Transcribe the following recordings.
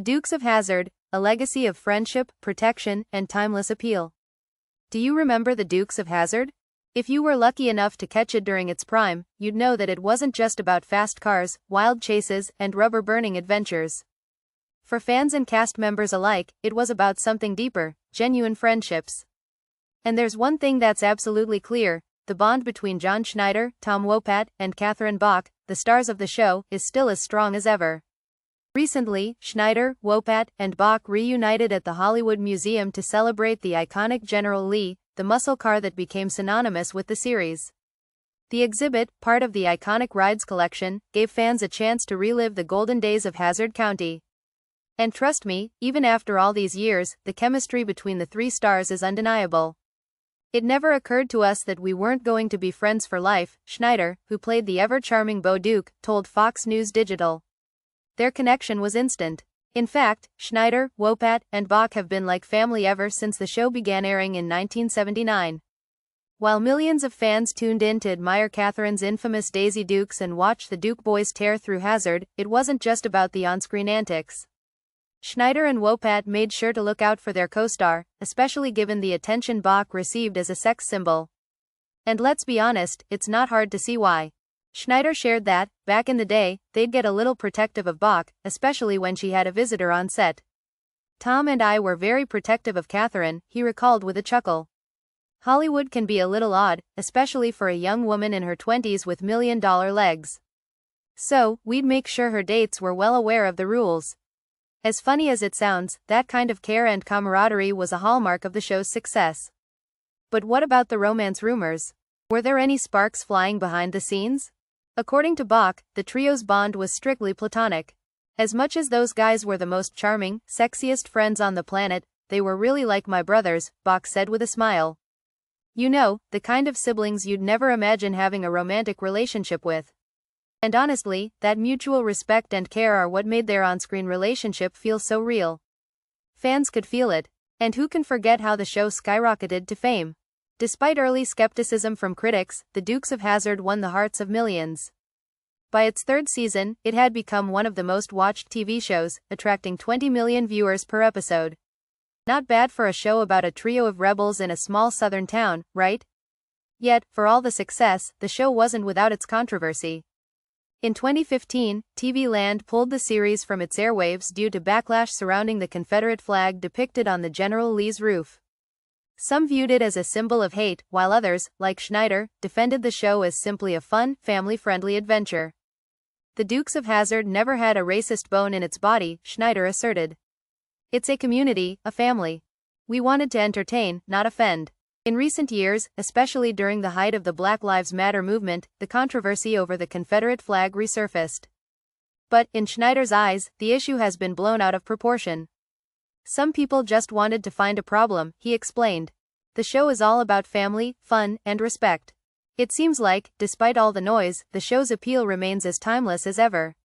Dukes of Hazzard, a legacy of friendship, protection, and timeless appeal. Do you remember the Dukes of Hazzard? If you were lucky enough to catch it during its prime, you'd know that it wasn't just about fast cars, wild chases, and rubber-burning adventures. For fans and cast members alike, it was about something deeper, genuine friendships. And there's one thing that's absolutely clear: the bond between John Schneider, Tom Wopat, and Catherine Bach, the stars of the show, is still as strong as ever. Recently, Schneider, Wopat, and Bach reunited at the Hollywood Museum to celebrate the iconic General Lee, the muscle car that became synonymous with the series. The exhibit, part of the iconic rides collection, gave fans a chance to relive the golden days of Hazzard County. And trust me, even after all these years, the chemistry between the three stars is undeniable. It never occurred to us that we weren't going to be friends for life, Schneider, who played the ever-charming Beau Duke, told Fox News Digital. Their connection was instant. In fact, Schneider, Wopat, and Bach have been like family ever since the show began airing in 1979. While millions of fans tuned in to admire Catherine's infamous Daisy Dukes and watch the Duke boys tear through Hazzard, it wasn't just about the on-screen antics. Schneider and Wopat made sure to look out for their co-star, especially given the attention Bach received as a sex symbol. And let's be honest, it's not hard to see why. Schneider shared that, back in the day, they'd get a little protective of Bach, especially when she had a visitor on set. "Tom and I were very protective of Catherine," he recalled with a chuckle. Hollywood can be a little odd, especially for a young woman in her 20s with million-dollar legs. So, we'd make sure her dates were well aware of the rules. As funny as it sounds, that kind of care and camaraderie was a hallmark of the show's success. But what about the romance rumors? Were there any sparks flying behind the scenes? According to Bach, the trio's bond was strictly platonic. As much as those guys were the most charming, sexiest friends on the planet, they were really like my brothers, Bach said with a smile. You know, the kind of siblings you'd never imagine having a romantic relationship with. And honestly, that mutual respect and care are what made their on-screen relationship feel so real. Fans could feel it. And who can forget how the show skyrocketed to fame? Despite early skepticism from critics, the Dukes of Hazzard won the hearts of millions. By its third season, it had become one of the most watched TV shows, attracting 20 million viewers per episode. Not bad for a show about a trio of rebels in a small southern town, right? Yet, for all the success, the show wasn't without its controversy. In 2015, TV Land pulled the series from its airwaves due to backlash surrounding the Confederate flag depicted on the General Lee's roof. Some viewed it as a symbol of hate, while others, like Schneider, defended the show as simply a fun, family-friendly adventure. The Dukes of Hazzard never had a racist bone in its body, Schneider asserted. It's a community, a family. We wanted to entertain, not offend. In recent years, especially during the height of the Black Lives Matter movement, the controversy over the Confederate flag resurfaced. But, in Schneider's eyes, the issue has been blown out of proportion. Some people just wanted to find a problem, he explained. The show is all about family, fun, and respect. It seems like, despite all the noise, the show's appeal remains as timeless as ever.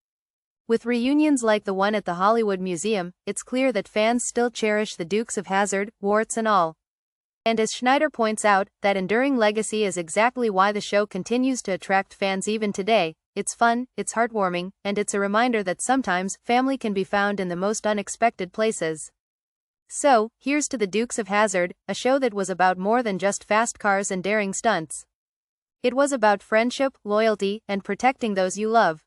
With reunions like the one at the Hollywood Museum, it's clear that fans still cherish the Dukes of Hazzard, warts and all. And as Schneider points out, that enduring legacy is exactly why the show continues to attract fans even today. It's fun, it's heartwarming, and it's a reminder that sometimes, family can be found in the most unexpected places. So, here's to the Dukes of Hazzard, a show that was about more than just fast cars and daring stunts. It was about friendship, loyalty, and protecting those you love.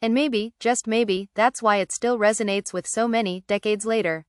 And maybe, just maybe, that's why it still resonates with so many, decades later.